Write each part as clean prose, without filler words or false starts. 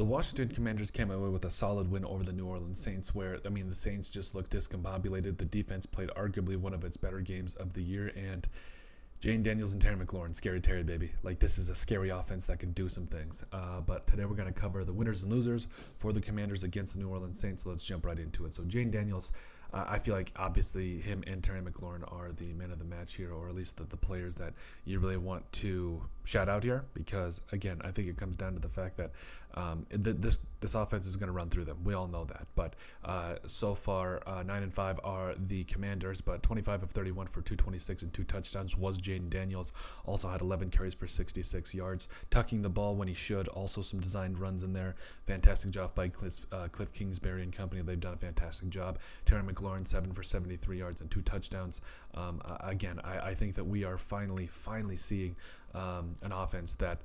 the Washington Commanders came away with a solid win over the New Orleans Saints where, I mean, the Saints just looked discombobulated. The defense played arguably one of its better games of the year, and Jane Daniels and Terry McLaurin, scary Terry, baby. Like, this is a scary offense that can do some things. But today we're going to cover the winners and losers for the Commanders against the New Orleans Saints, so let's jump right into it. So Jane Daniels, I feel like obviously him and Terry McLaurin are the men of the match here, or at least the players that you really want to shout out here, because again, I think it comes down to the fact that this offense is going to run through them. We all know that, but so far 9-5 are the Commanders, but 25 of 31 for 226 and 2 touchdowns was Jaden Daniels. Also had 11 carries for 66 yards, tucking the ball when he should. Also some designed runs in there. Fantastic job by Cliff Kingsbury and company. They've done a fantastic job. Terry McLaurin 7 for 73 yards and 2 touchdowns. Again, I think that we are finally seeing an offense that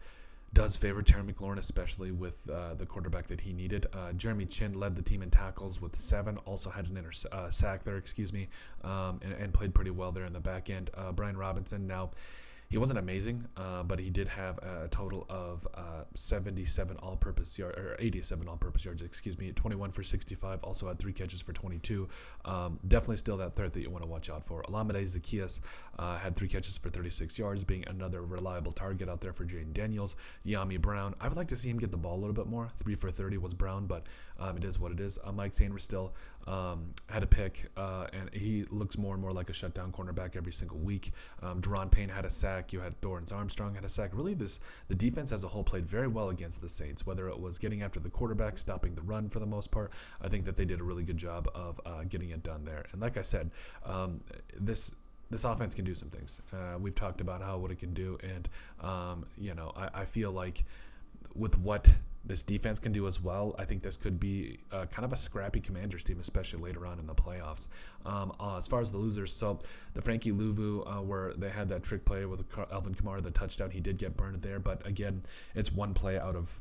does favor Terry McLaurin, especially with the quarterback that he needed. Jeremy Chin led the team in tackles with 7, also had an sack there, and played pretty well there in the back end. Brian Robinson, now, he wasn't amazing, but he did have a total of 77 all-purpose yards, or 87 all-purpose yards, 21 for 65, also had 3 catches for 22. Definitely still that threat that you want to watch out for. Olamide Zaccheaus had 3 catches for 36 yards, being another reliable target out there for Jaden Daniels. Yami Brown, I would like to see him get the ball a little bit more. 3 for 30 was Brown, but it is what it is. Mike Sainristil still had a pick, and he looks more and more like a shutdown cornerback every single week. Deron Payne had a sack. You had Dorrance Armstrong had a sack. Really, the defense as a whole played very well against the Saints, whether it was getting after the quarterback, stopping the run for the most part. I think that they did a really good job of getting it done there. And like I said, this offense can do some things. We've talked about what it can do, and I feel like with what this defense can do as well, I think this could be kind of a scrappy Commanders team, especially later on in the playoffs. As far as the losers, so the Frankie Louvu, where they had that trick play with Alvin Kamara, the touchdown, he did get burned there, but again, it's one play out of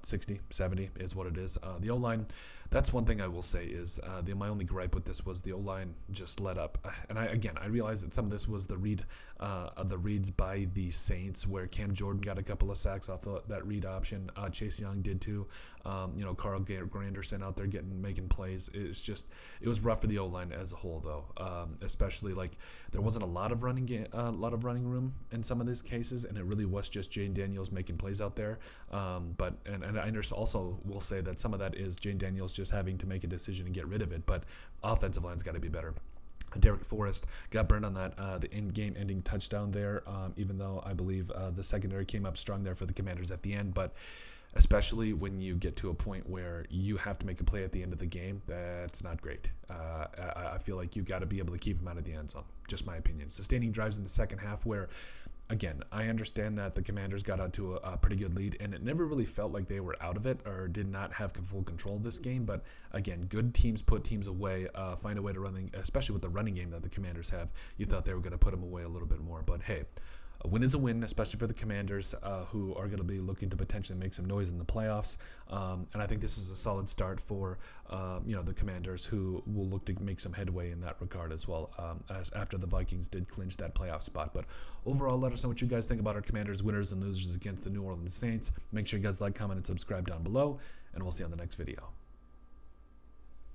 60, 70 is what it is. The O-line, that's one thing I will say is my only gripe with this was the O-line just let up. And I realize that some of this was the reads by the Saints, where Cam Jordan got a couple of sacks off that read option. Chase Young did too. Carl Granderson out there making plays. It was rough for the O-line as a whole, though. Especially there wasn't a lot of running room in some of these cases, and it really was just Jane Daniels making plays out there. But I also will say that some of that is Jane Daniels just having to make a decision and get rid of it. But offensive line's got to be better. Derek Forrest got burned on that the in-game ending touchdown there, even though I believe the secondary came up strong there for the Commanders at the end. But especially when you get to a point where you have to make a play at the end of the game, that's not great. I feel like you got to be able to keep him out of the end zone. Just my opinion. Sustaining drives in the second half where, again, I understand that the Commanders got out to a pretty good lead, and it never really felt like they were out of it or did not have full control of this game. But again, good teams put teams away, find a way to run, especially with the running game that the Commanders have. You thought they were going to put them away a little bit more, but hey, a win is a win, especially for the Commanders, who are going to be looking to potentially make some noise in the playoffs. And I think this is a solid start for the Commanders, who will look to make some headway in that regard as well, as after the Vikings did clinch that playoff spot. But overall, let us know what you guys think about our Commanders' winners and losers against the New Orleans Saints. Make sure you guys like, comment, and subscribe down below, and we'll see you on the next video.